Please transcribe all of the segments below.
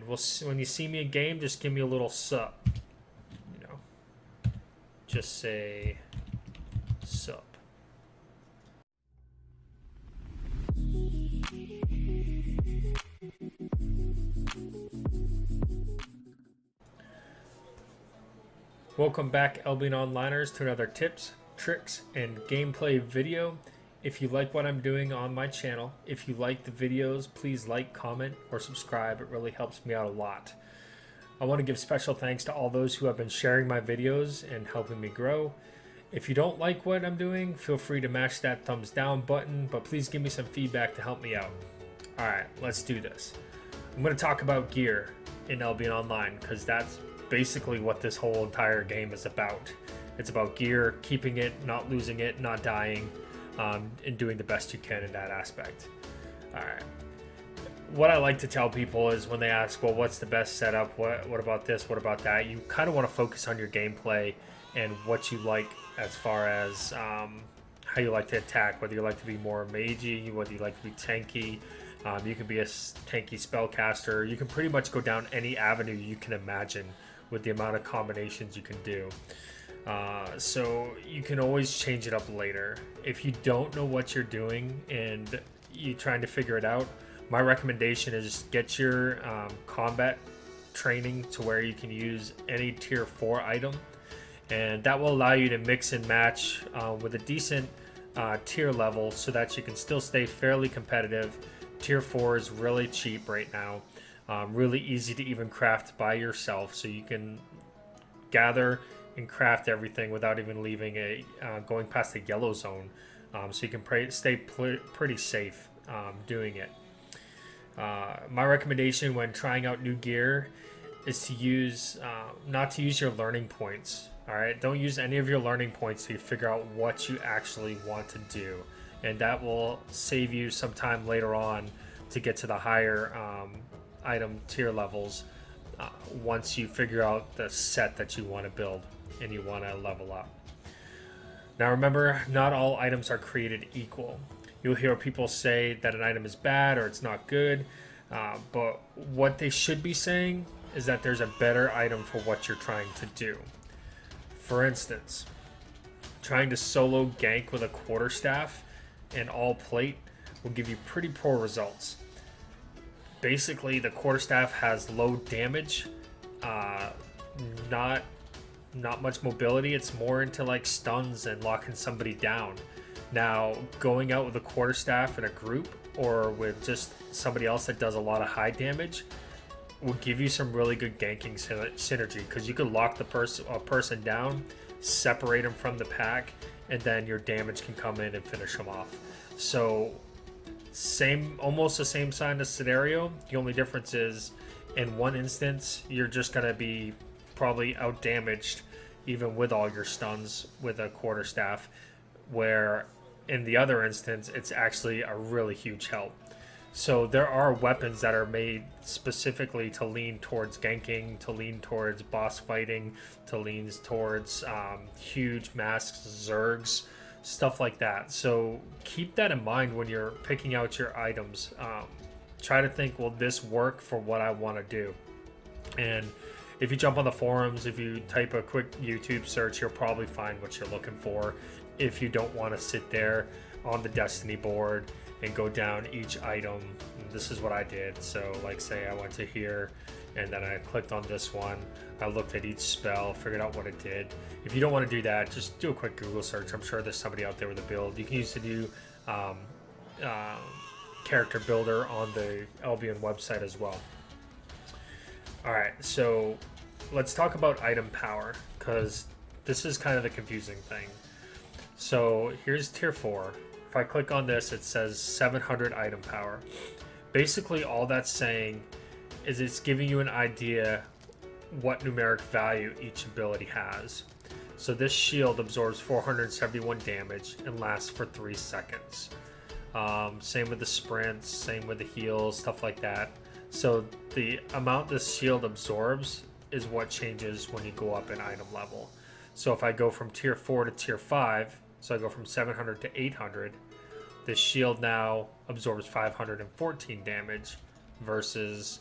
when you see me in game, just give me a little sup. You know, just say sup. Welcome back, Albion Onliners, to another tips, tricks, and gameplay video. If you like what I'm doing on my channel, if you like the videos, please like, comment, or subscribe. It really helps me out a lot. I want to give special thanks to all those who have been sharing my videos and helping me grow. If you don't like what I'm doing, feel free to mash that thumbs down button, but please give me some feedback to help me out. Alright, let's do this. I'm going to talk about gear in Albion Online, because that's basically what this whole entire game is about. It's about gear, keeping it, not losing it, not dying, and doing the best you can in that aspect. Alright. What I like to tell people is when they ask, well, what's the best setup? What about this? What about that? You kind of want to focus on your gameplay and what you like as far as how you like to attack, whether you like to be more magey, whether you like to be tanky. You can be a tanky spellcaster. You can pretty much go down any avenue you can imagine with the amount of combinations you can do. So you can always change it up later. If you don't know what you're doing and you're trying to figure it out, my recommendation is get your combat training to where you can use any tier 4 item, and that will allow you to mix and match with a decent tier level so that you can still stay fairly competitive. Tier 4 is really cheap right now, really easy to even craft by yourself, so you can gather and craft everything without even leaving going past the yellow zone, so you can stay pretty safe doing it. My recommendation when trying out new gear is to use not to use your learning points. All right, don't use any of your learning points to figure out what you actually want to do, and that will save you some time later on to get to the higher item tier levels once you figure out the set that you want to build and you want to level up. Now remember, not all items are created equal. You'll hear people say that an item is bad or it's not good, but what they should be saying is that there's a better item for what you're trying to do. For instance, trying to solo gank with a quarterstaff and all plate will give you pretty poor results. Basically, the quarterstaff has low damage, not much mobility. It's more into like stuns and locking somebody down. Now, going out with a quarterstaff in a group or with just somebody else that does a lot of high damage will give you some really good ganking synergy, because you could lock the person down, separate them from the pack, and then your damage can come in and finish them off. So almost the same kind of scenario. The only difference is in one instance you're just going to be probably out damaged even with all your stuns with a quarterstaff, where in the other instance it's actually a really huge help. So there are weapons that are made specifically to lean towards ganking, to lean towards boss fighting, to lean towards huge masks, zergs, stuff like that. So keep that in mind when you're picking out your items. Try to think, will this work for what I want to do? And if you jump on the forums, if you type a quick YouTube search, you'll probably find what you're looking for if you don't want to sit there on the Destiny board and go down each item. And this is what I did. So like say I went to here and then I clicked on this one. I looked at each spell, figured out what it did. If you don't want to do that, just do a quick Google search. I'm sure there's somebody out there with a build. You can use the new character builder on the Albion website as well. Alright, so let's talk about item power, because this is kind of the confusing thing. So here's tier 4. If I click on this, it says 700 item power. Basically all that's saying is it's giving you an idea what numeric value each ability has. So this shield absorbs 471 damage and lasts for 3 seconds. Same with the sprints, same with the heals, stuff like that. So the amount this shield absorbs is what changes when you go up in item level. So if I go from tier 4 to tier 5, so I go from 700 to 800, this shield now absorbs 514 damage versus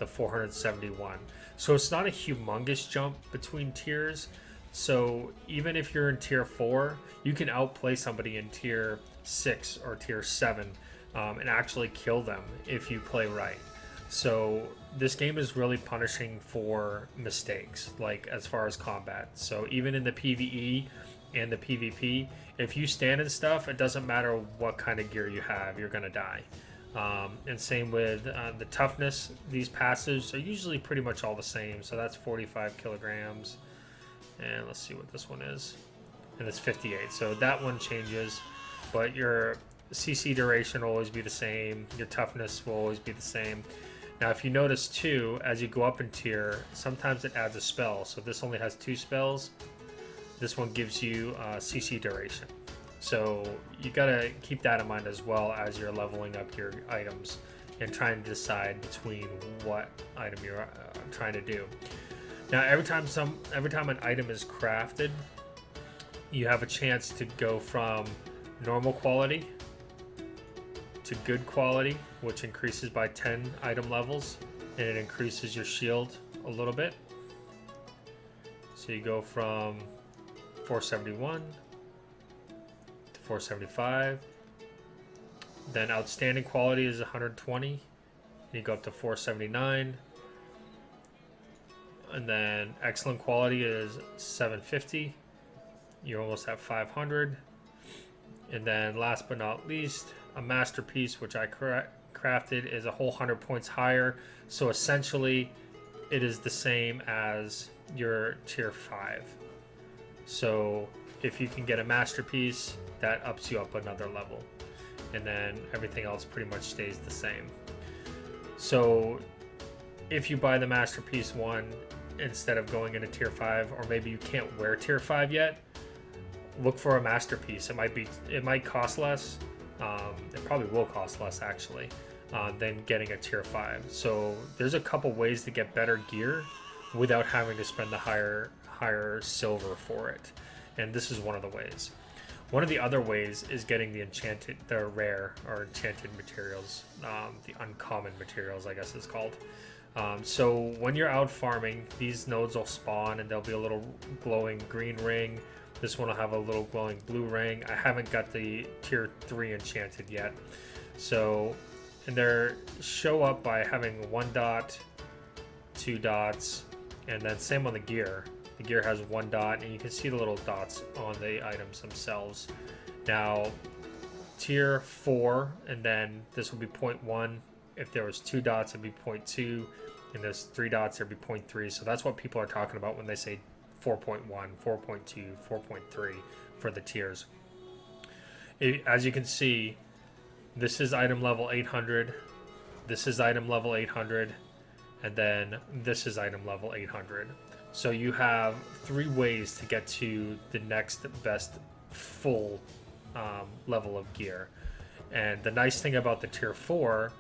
to 471. So it's not a humongous jump between tiers. So even if you're in tier 4, you can outplay somebody in tier 6 or tier 7 and actually kill them if you play right. So this game is really punishing for mistakes, like as far as combat. So even in the PvE and the PvP, if you stand in stuff, it doesn't matter what kind of gear you have, you're gonna die. And same with the toughness. These passives are usually pretty much all the same. So that's 45 kilograms. And let's see what this one is. And it's 58. So that one changes, but your CC duration will always be the same. Your toughness will always be the same. Now, if you notice too, as you go up in tier, sometimes it adds a spell. So this only has 2 spells. This one gives you CC duration. So you gotta keep that in mind as well as you're leveling up your items and trying to decide between what item you're trying to do. Now, every time an item is crafted, you have a chance to go from normal quality to good quality, which increases by 10 item levels, and it increases your shield a little bit. So you go from 471 to 475. Then outstanding quality is 120. And you go up to 479. And then excellent quality is 750. You're almost at 500. And then last but not least, a masterpiece, which I crafted, is a whole 100 points higher. So essentially, it is the same as your tier 5. So if you can get a masterpiece, that ups you up another level. And then everything else pretty much stays the same. So if you buy the masterpiece one, instead of going into tier 5, or maybe you can't wear tier 5 yet, look for a masterpiece. It might cost less. It probably will cost less actually than getting a tier 5. So there's a couple ways to get better gear without having to spend the higher silver for it, and this is one of the ways. One of the other ways is getting the rare or enchanted materials, the uncommon materials, I guess it's called. So when you're out farming, these nodes will spawn and there'll be a little glowing green ring. This one will have a little glowing blue ring. I haven't got the tier 3 enchanted yet. So, and they show up by having 1 dot, 2 dots, and then same on the gear. The gear has 1 dot, and you can see the little dots on the items themselves. Now, tier 4, and then this will be 0.1. If there was 2 dots, it'd be 0.2, and there's 3 dots, it'd be 0.3. So that's what people are talking about when they say 4.1, 4.2, 4.3 for the tiers. As you can see, this is item level 800, this is item level 800, and then this is item level 800. So you have 3 ways to get to the next best full level of gear. And the nice thing about the tier 4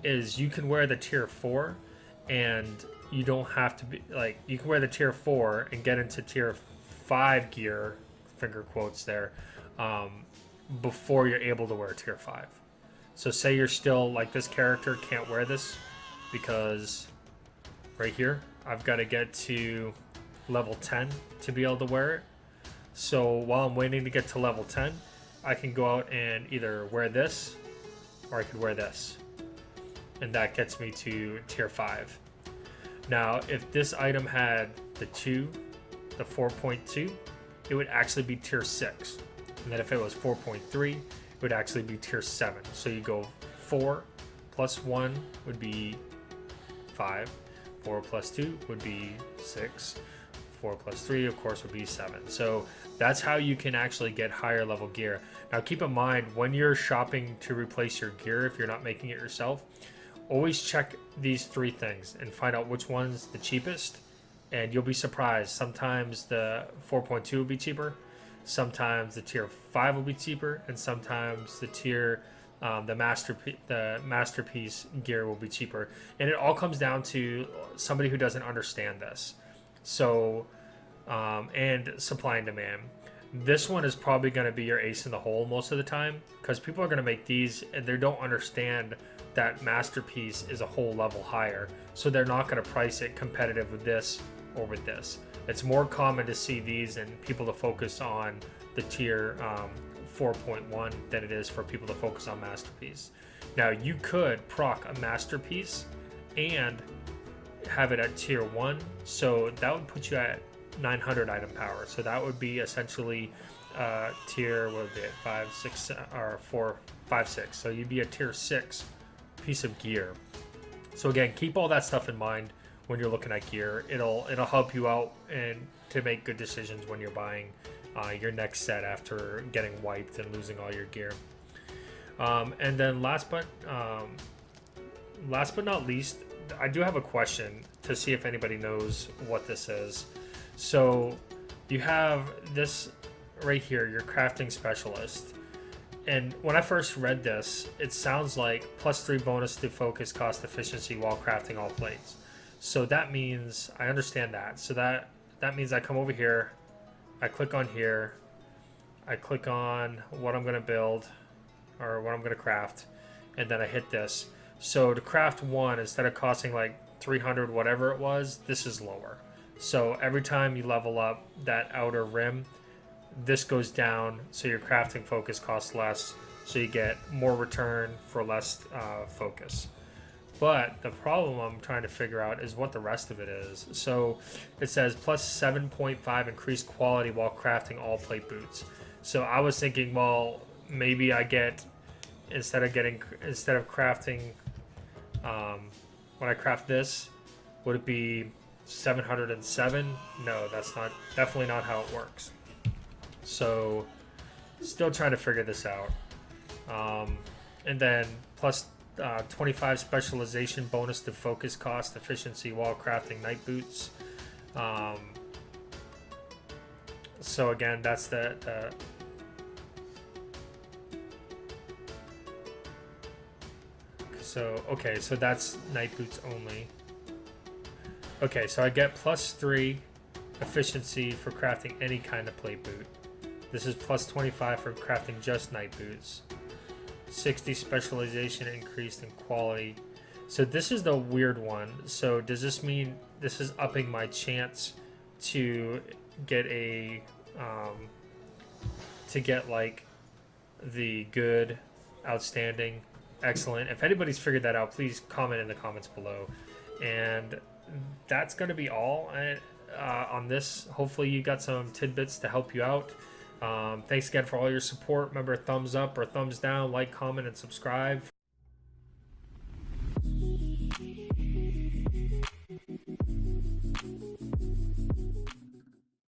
is you can wear the tier 4 and you don't have to be like, you can wear the tier 4 and get into tier 5 gear, finger quotes there, before you're able to wear tier 5. So say you're still like, this character can't wear this because right here I've got to get to level 10 to be able to wear it. So while I'm waiting to get to level 10, I can go out and either wear this or I could wear this, and that gets me to tier 5. Now, if this item had the 4.2, it would actually be tier 6. And then if it was 4.3, it would actually be tier 7. So you go 4 plus 1 would be 5. 4 plus 2 would be 6. 4 plus 3, of course, would be 7. So that's how you can actually get higher level gear. Now, keep in mind, when you're shopping to replace your gear, if you're not making it yourself, always check these 3 things and find out which one's the cheapest, and you'll be surprised. Sometimes the 4.2 will be cheaper, sometimes the tier 5 will be cheaper, and sometimes the masterpiece gear will be cheaper. And it all comes down to somebody who doesn't understand this. So, and supply and demand. This one is probably going to be your ace in the hole most of the time, because people are going to make these and they don't understand that masterpiece is a whole level higher. So they're not going to price it competitive with this or with this. It's more common to see these and people to focus on the tier 4.1 than it is for people to focus on masterpiece. Now you could proc a masterpiece and have it at tier 1, so that would put you at 900 item power. So that would be essentially tier, what would be it, 5, 6, or 4, 5, 6. So you'd be a tier 6 piece of gear. So again, keep all that stuff in mind when you're looking at gear. It'll help you out and to make good decisions when you're buying your next set after getting wiped and losing all your gear. And then last but not least, I do have a question to see if anybody knows what this is. So you have this right here, your crafting specialist. And when I first read this, it sounds like +3 bonus to focus cost efficiency while crafting all plates. So that means, I understand that. So that means I come over here, I click on here, I click on what I'm going to build or what I'm going to craft, and then I hit this. So to craft one, instead of costing like 300 whatever it was, this is lower. So every time you level up that outer rim, this goes down, so your crafting focus costs less, so you get more return for less focus. But the problem I'm trying to figure out is what the rest of it is. So it says plus 7.5 increased quality while crafting all plate boots. So I was thinking, well, maybe I get, instead of crafting, when I craft this, would it be 707? No, that's not, definitely not how it works. So still trying to figure this out. And then plus 25 specialization bonus to focus cost efficiency while crafting night boots. So again, that's the so okay, so that's night boots only. Okay, so I get +3 efficiency for crafting any kind of plate boot. This is plus 25 for crafting just night boots. 60 specialization increased in quality. So this is the weird one. So does this mean this is upping my chance to get a like the good, outstanding, excellent? If anybody's figured that out, please comment in the comments below. And that's going to be all on this. Hopefully you got some tidbits to help you out. Thanks again for all your support. Remember, thumbs up or thumbs down, like, comment, and subscribe